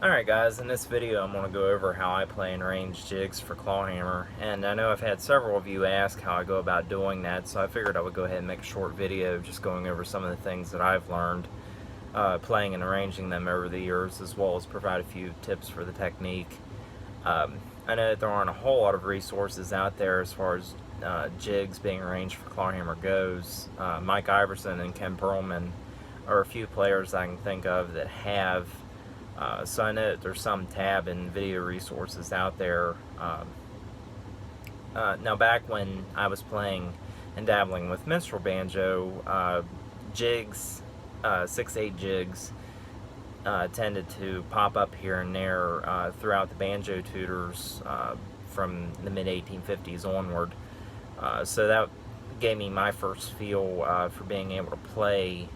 Alright guys, in this video I'm going to go over how I play and arrange jigs for Clawhammer, and I know I've had several of you ask how I go about doing that, so I figured I would go ahead and make a short video just going over some of the things that I've learned playing and arranging them over the years, as well as provide a few tips for the technique. I know that there aren't a whole lot of resources out there as far as jigs being arranged for Clawhammer goes. Mike Iverson and Ken Perlman are a few players I can think of that have. So I know that there's some tab and video resources out there. Now back when I was playing and dabbling with minstrel banjo, jigs, 6/8 jigs, tended to pop up here and there throughout the banjo tutors from the mid-1850s onward. So that gave me my first feel for being able to play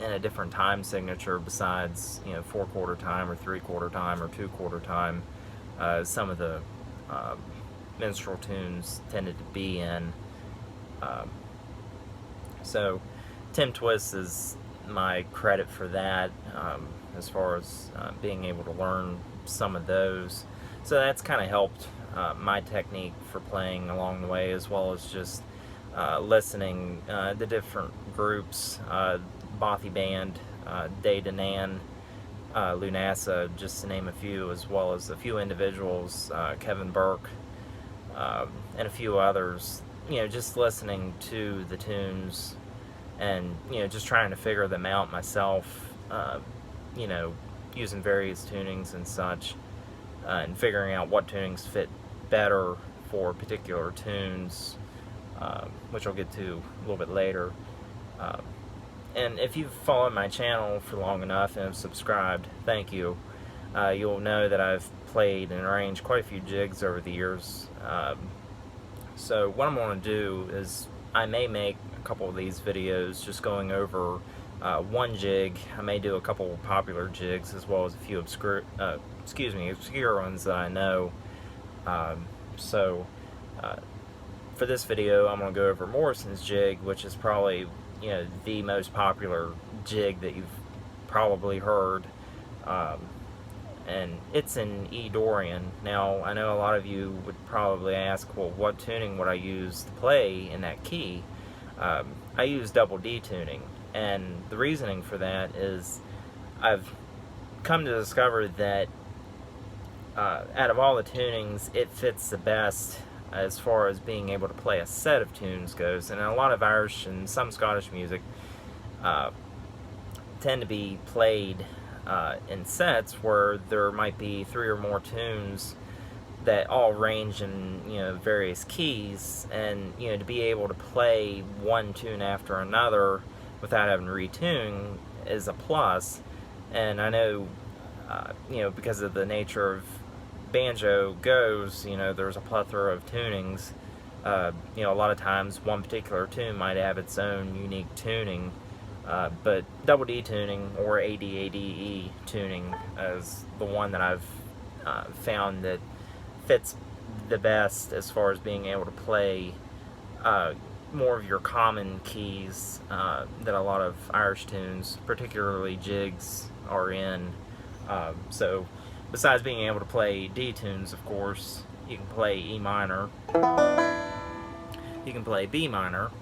in a different time signature besides, 4/4 time or 3/4 time or 2/4 time. Some of the minstrel tunes tended to be in. So Tim Twist is my credit for that, as far as being able to learn some of those. So that's kind of helped my technique for playing along the way, as well as just listening to different groups, Bothy Band, Day Danan, Lunasa, just to name a few, as well as a few individuals, Kevin Burke, and a few others. Just listening to the tunes and just trying to figure them out myself, using various tunings and such, and figuring out what tunings fit better for particular tunes, which I'll get to a little bit later. And if you've followed my channel for long enough and have subscribed, thank you. You'll know that I've played and arranged quite a few jigs over the years. So what I'm going to do is I may make a couple of these videos just going over one jig. I may do a couple of popular jigs as well as a few obscure ones that I know. For this video, I'm going to go over Morrison's jig, which is probably the most popular jig that you've probably heard, and it's in E Dorian. Now I know a lot of you would probably ask, well, what tuning would I use to play in that key? I use double D tuning, and the reasoning for that is I've come to discover that out of all the tunings, it fits the best as far as being able to play a set of tunes goes. And a lot of Irish and some Scottish music tend to be played in sets where there might be 3 or more tunes that all range in various keys, and to be able to play one tune after another without having to retune is a plus. And I know because of the nature of banjo goes, there's a plethora of tunings. A lot of times one particular tune might have its own unique tuning, but double D tuning or AD/ADE tuning is the one that I've found that fits the best as far as being able to play more of your common keys that a lot of Irish tunes, particularly jigs, are in. So besides being able to play D tunes, of course, you can play E minor, you can play B minor,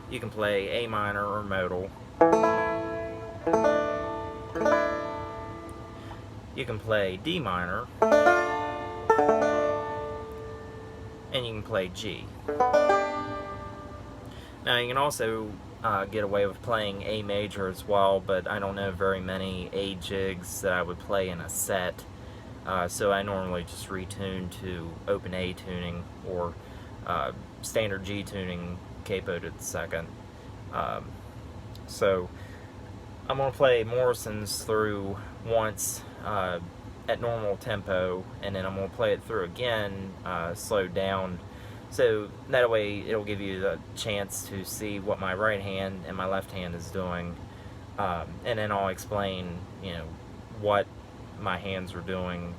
you can play A minor or modal, you can play D minor, and you can play G. Now you can also get away with playing A major as well, but I don't know very many A jigs that I would play in a set, so I normally just retune to open A tuning or standard G tuning, capo to the second. So I'm going to play Morrison's through once at normal tempo, and then I'm going to play it through again slowed down. So that way it'll give you the chance to see what my right hand and my left hand is doing, and then I'll explain, what my hands are doing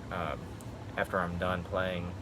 after I'm done playing.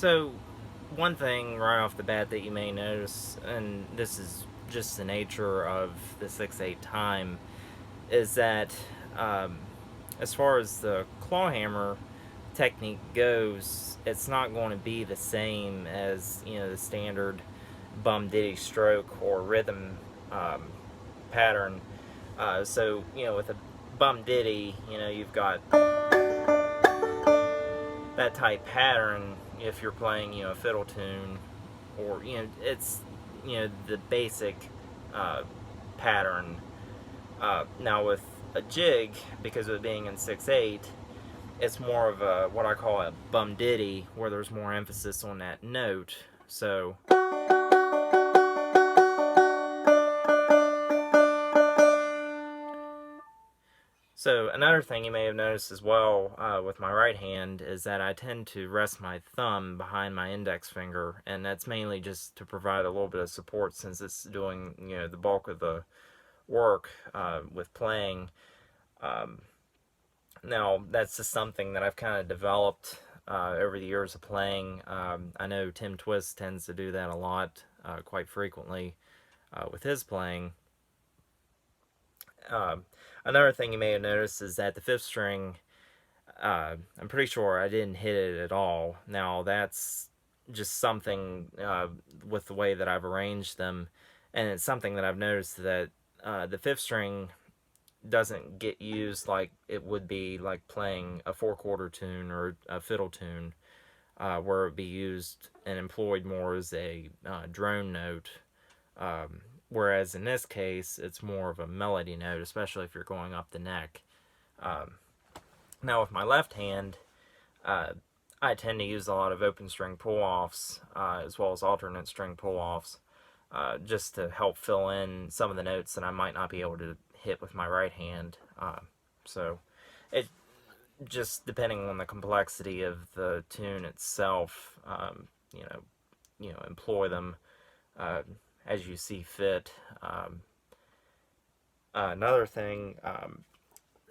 So, one thing right off the bat that you may notice, and this is just the nature of the 6/8 time, is that um, as far as the clawhammer technique goes, it's not going to be the same as the standard bum diddy stroke or rhythm um, pattern. So with a bum diddy, you've got that type pattern. If you're playing a fiddle tune, or it's the basic pattern. Now with a jig, because of it being in 6/8, it's more of a what I call a bum ditty, where there's more emphasis on that note. So another thing you may have noticed as well with my right hand is that I tend to rest my thumb behind my index finger, and that's mainly just to provide a little bit of support, since it's doing the bulk of the work with playing. Now that's just something that I've kind of developed over the years of playing. I know Tim Twist tends to do that a lot, quite frequently with his playing. Another thing you may have noticed is that the 5th string, I'm pretty sure I didn't hit it at all. Now that's just something with the way that I've arranged them, and it's something that I've noticed that the 5th string doesn't get used like it would be like playing a 4/4 tune or a fiddle tune, where it would be used and employed more as a drone note. Whereas in this case, it's more of a melody note, especially if you're going up the neck. Now with my left hand, I tend to use a lot of open string pull-offs, as well as alternate string pull-offs, just to help fill in some of the notes that I might not be able to hit with my right hand. So it just, depending on the complexity of the tune itself, employ them as you see fit. Another thing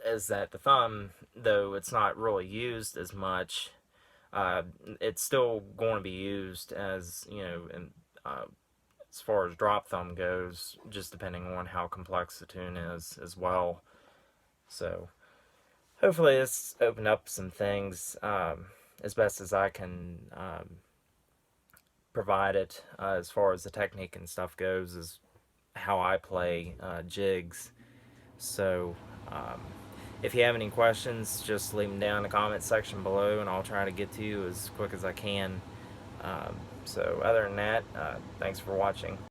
is that the thumb, though it's not really used as much, it's still going to be used as, as far as drop thumb goes, just depending on how complex the tune is as well. So hopefully this opened up some things as best as I can provide it, as far as the technique and stuff goes, is how I play jigs. So if you have any questions, just leave them down in the comment section below, and I'll try to get to you as quick as I can. So other than that, thanks for watching.